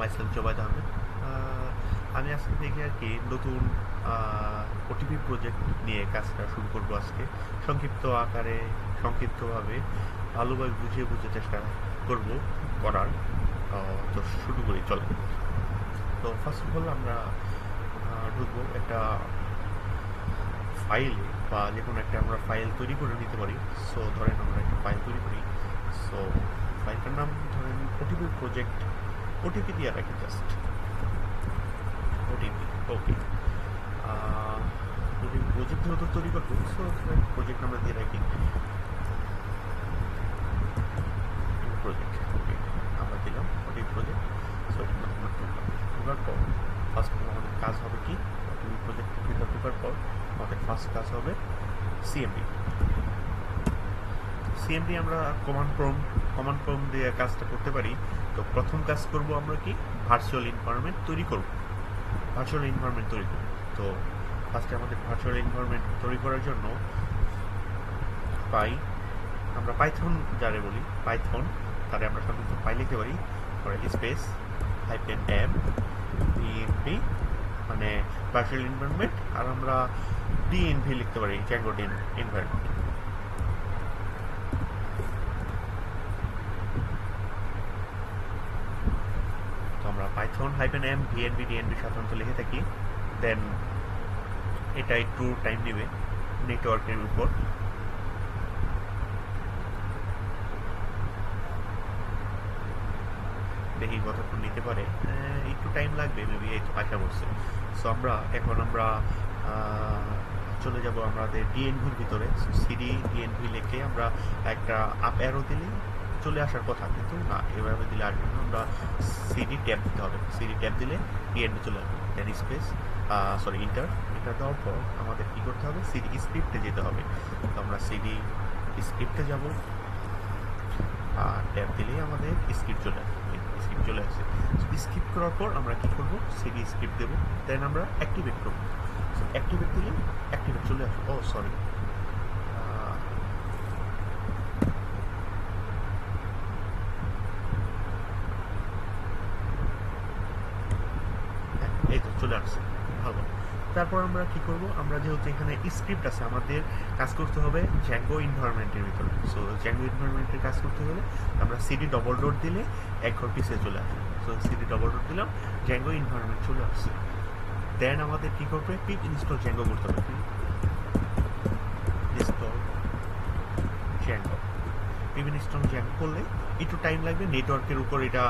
Myself Zobayed Ahmed. আমি আজকে থেকে আর কি নতুন ওটিপি প্রজেক্ট নিয়ে কাজটা শুরু করব আজকে, সংক্ষিপ্তভাবে ভালোভাবে বুঝিয়ে চেষ্টা করব করার। তো শুরু করি, চলো। তো ফার্স্ট অফ অল আমরা ঢুকবো একটা ফাইলে, বা যে কোনো একটা আমরা ফাইল তৈরি করে নিতে পারি। সো ধরেন আমরা একটা ফাইল তৈরি করি। সো ফাইলটার নাম ধরেন ওটিপি প্রজেক্ট, ওটিপি দিয়ে রাখি, জাস্ট ওটিপি। ওকে, ওটিপি প্রজেক্ট যেহেতু তৈরি করবো, সো প্রজেক্ট আমরা দিয়ে রাখি প্রজেক্ট। ওকে, আমরা দিলাম ওটিপি প্রজেক্ট। সো এটা আমরা ঢোকার পর ফার্স্ট আমাদের কাজ হবে কি, ওটিপি প্রজেক্টের ভিতর ঢোকার পর আমাদের ফার্স্ট কাজ হবে সিএমডি। আমরা কমান্ড প্রম্পট দিয়ে কাজটা করতে পারি। তো প্রথম কাজ করব আমরা কি, ভার্চুয়াল এনভায়রনমেন্ট তৈরি করব। তো ফার্স্টে আমাদের ভার্চুয়াল এনভায়রনমেন্ট তৈরি করার জন্য আমরা পাইথন যারে বলি, পাইথন তারে আমরা সাধারণত পাই লিখতে পারি, স্পেস -m ডিএনভি মানে ভার্চুয়াল এনভায়রনমেন্ট, আর আমরা ডিএনভি লিখতে পারি, জ্যাঙ্গো এনভায়রনমেন্ট। আমরা পাইথন -m ডিএনভি সাধারণত লিখে থাকি। দেন এটা একটু টাইম নেবে নেটওয়ার্কের উপর। দেখি কতক্ষণ নিতে পারে, একটু টাইম লাগবে মেবি, এই তো আশা করছে। সো আমরা চলে যাব আমাদের ডিএনভির ভিতরে। সিডি ডিএনভি লিখে আমরা একটা আপ অ্যারো দিলে চলে আসার কথা, কিন্তু না, এভাবে দিলে আসবে না। আমরা সিডি ট্যাব দিতে হবে, সিডি ট্যাব দিলে ডিএনভি চলে আসবে। দেন স্পেস ইন্টার দেওয়ার পর আমাদের কি করতে হবে, সিডি স্ক্রিপ্টে যেতে হবে। তো আমরা সিডি স্ক্রিপ্টে যাব, আর ট্যাব দিলেই আমাদের স্ক্রিপ্ট চলে আসে। স্ক্রিপ্ট করার পর আমরা কি করব, সিডি স্ক্রিপ্ট দেবো, দেন আমরা অ্যাক্টিভেট করবো। অ্যাক্টিভেট দিলে অ্যাক্টিভেট চলে আসবে। এই তো চলে আসছে, ভালো। তারপর আমরা কি করব, আমরা যেহেতু এখানে স্ক্রিপ্ট আছে, আমাদের কাজ করতে হবে জ্যাঙ্গো এনভায়রনমেন্টের ভিতরে। সো জ্যাঙ্গো এনভায়রনমেন্টের কাজ করতে হলে আমরা সিডি ডবল ডট দিলে এক ঘর পিছিয়ে চলে আসবে। সো সিডি ডবল ডট দিলাম, জ্যাঙ্গো এনভায়রনমেন্ট চলে আসছে। দেন আমাদের কি করবে, পিপ ইনস্টল জ্যাঙ্গো করতে হবে। ইনস্টল জ্যাঙ্গো করলে একটু টাইম লাগবে, নেটওয়ার্কের উপর এটা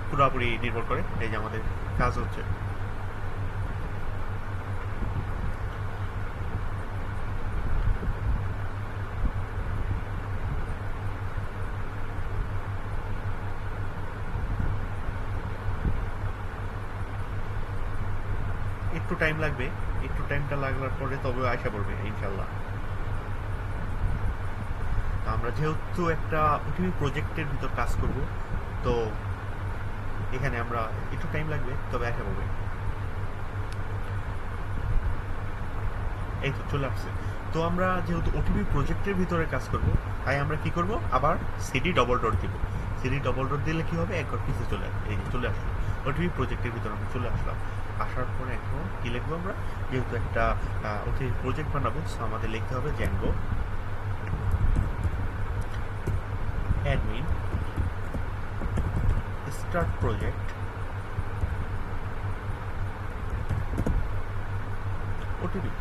পুরোপুরি নির্ভর করে। এই যে আমাদের কাজ হচ্ছে, একটু টাইম লাগবে, একটু টাইমটা লাগবার পরে তবে আশা করবে ইনশাল্লাহ। আমরা যেহেতু একটা ওটিপি প্রজেক্টের ভিতর কাজ করব, তো এখানে আমরা একটু টাইম লাগবে, তবে আশা করবে। এই তো চলে আসছে। তো আমরা যেহেতু ওটিপি প্রজেক্টের ভিতরে কাজ করব, তাই আমরা কি করব, আবার সিডি ডবল ডট দিব। সিডি ডবল ডট দিলে কি হবে, একবার পিছিয়ে চলে আসবে। এই যে চলে আসলো, ওটিপি প্রজেক্টের ভিতরে আমরা চলে আসলাম। আসার পরে এখন কি লিখবো, আমরা যেহেতু একটা ওটিপি প্রজেক্ট বানাবো, সো আমাদের লিখতে হবে Django admin start project OTP.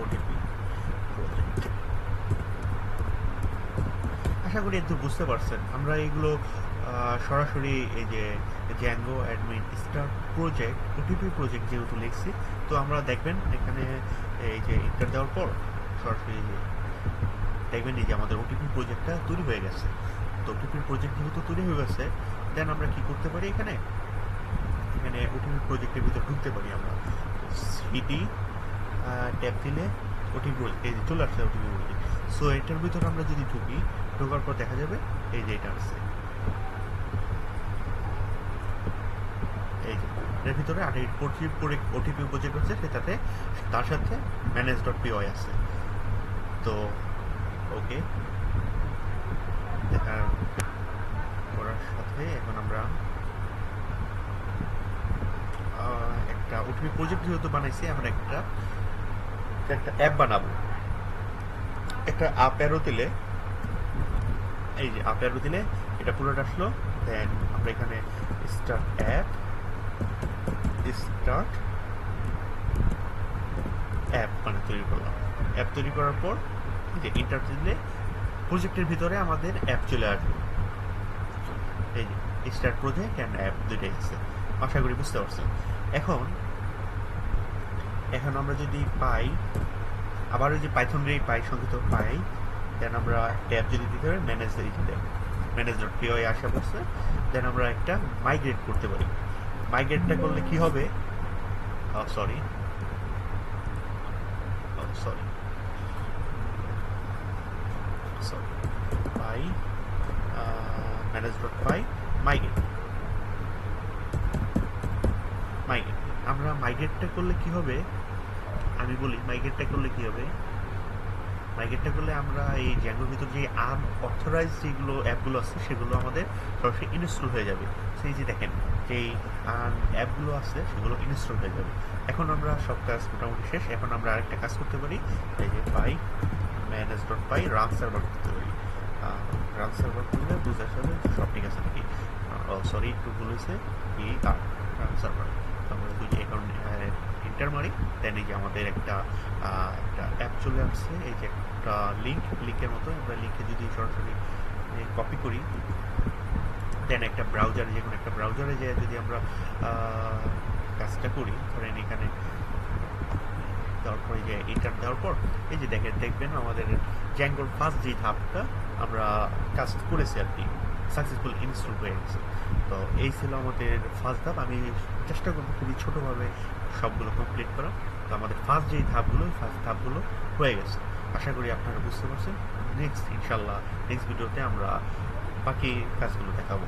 OTP project, আশা করি একটু বুঝতে পারছেন। আমরা এগুলো সরাসরি এই যে Django admin start project OTP project যেহেতু লিখছি, তো আমরা দেখবেন এখানে এই যে ইন্টার দেওয়ার পর সরাসরি দেখবেন এই যে আমাদের ওটিপি প্রজেক্টটা তৈরি হয়ে গেছে। তো ওটিপি প্রজেক্ট যেহেতু তৈরি হয়ে গেছে, দেন আমরা কি করতে পারি, এখানে ওটিপি প্রজেক্টের ভিতরে ঢুকতে পারি। আমরা সিডি ট্যাব দিলে ওটিপি এই যে চলে আসছে ওটিপি প্রজেক্ট। সো এটার ভিতরে আমরা যদি ঢুকি, ঢোকার পর দেখা যাবে এই যে এটা আসছে, এই যে এর ভিতরে আর এই ওটিপি প্রজেক্ট হচ্ছে সেটাতে তার সাথে manage.py আছে। তো ওকে, দেখা করার সাথে এখন আমরা একটা ওটিপি প্রজেক্ট যেহেতু বানাইছি, আমরা একটা অ্যাপ বানাবো। একটা আপ অ্যারো দিলে, এই যে আপ অ্যারো দিলে এটা পুরোটা আসলো। দেন আমরা এখানে স্টার্ট অ্যাপ মানে তৈরি করলাম। অ্যাপ তৈরি করার পর যে ইন্টার দিলে প্রজেক্টের ভিতরে আমাদের অ্যাপ চলে আসবে। এই যে স্টার্ট প্রজেক্ট অ্যান্ড অ্যাপ দুইটাই আছে, আশা করি বুঝতে পারছেন। এখন আমরা যদি পাই, আবার ওই যে পাইথন রে পাই সংক্ষিপ্ত পাই, দেন আমরা ট্যাব যদি দিতে পারি manage.py আসা পড়ছে। দেন আমরা একটা মাইগ্রেট করতে পারি। মাইগ্রেটটা করলে কি হবে, সরি পাই manage.py মাইগ্রেট আমরা মাইগ্রেটটা করলে কি হবে, আমি বলি মাইগ্রেটটা করলে কি হবে। মাইগ্রেটটা করলে আমরা এই জ্যাঙ্গোর ভিতর যে আনঅথরাইজ যেগুলো অ্যাপগুলো আছে সেগুলো আমাদের সরাসরি ইনস্টল হয়ে যাবে। সেই যে দেখেন যেই অ্যাপগুলো আছে সেগুলো ইনস্টল হয়ে যাবে। এখন আমরা সব কাজ মোটামুটি শেষ। এখন আমরা আরেকটা কাজ করতে পারি, এই যে manage.py রান সার্ভার করতে পারি। রান সার্ভার করলে বুঝা যাবে সব ঠিক আছে নাকি। সরি, একটু ভুল হয়েছে, রান সার্ভার। আমরা যদি অ্যাকাউন্ট এন্টার মারি, দেন এই যে আমাদের একটা অ্যাপ চলে আসছে। এই যে একটা লিঙ্কের মতো, আমরা লিঙ্কে যদি সরাসরি কপি করি, দেন একটা ব্রাউজারে, যে কোনো একটা ব্রাউজারে যে যদি আমরা কাজটা করি, ধরেন এখানে দেওয়ার পরে যে এন্টার দেওয়ার পর এই যে দেখবেন আমাদের জ্যাঙ্গোর ফার্স্ট যে ধাপটা আমরা কাজ করেছি আর কি, সাকসেসফুল ইনস্টল হয়ে গেছে। তো এই ছিল আমাদের ফার্স্ট ধাপ। আমি চেষ্টা করবো খুবই ছোটোভাবে সবগুলো কমপ্লিট করা। তো আমাদের ফার্স্ট যেই ধাপগুলো হয়ে গেছে। আশা করি আপনারা বুঝতে পারছেন। ইনশাল্লাহ নেক্সট ভিডিওতে আমরা বাকি কাজগুলো দেখাবো।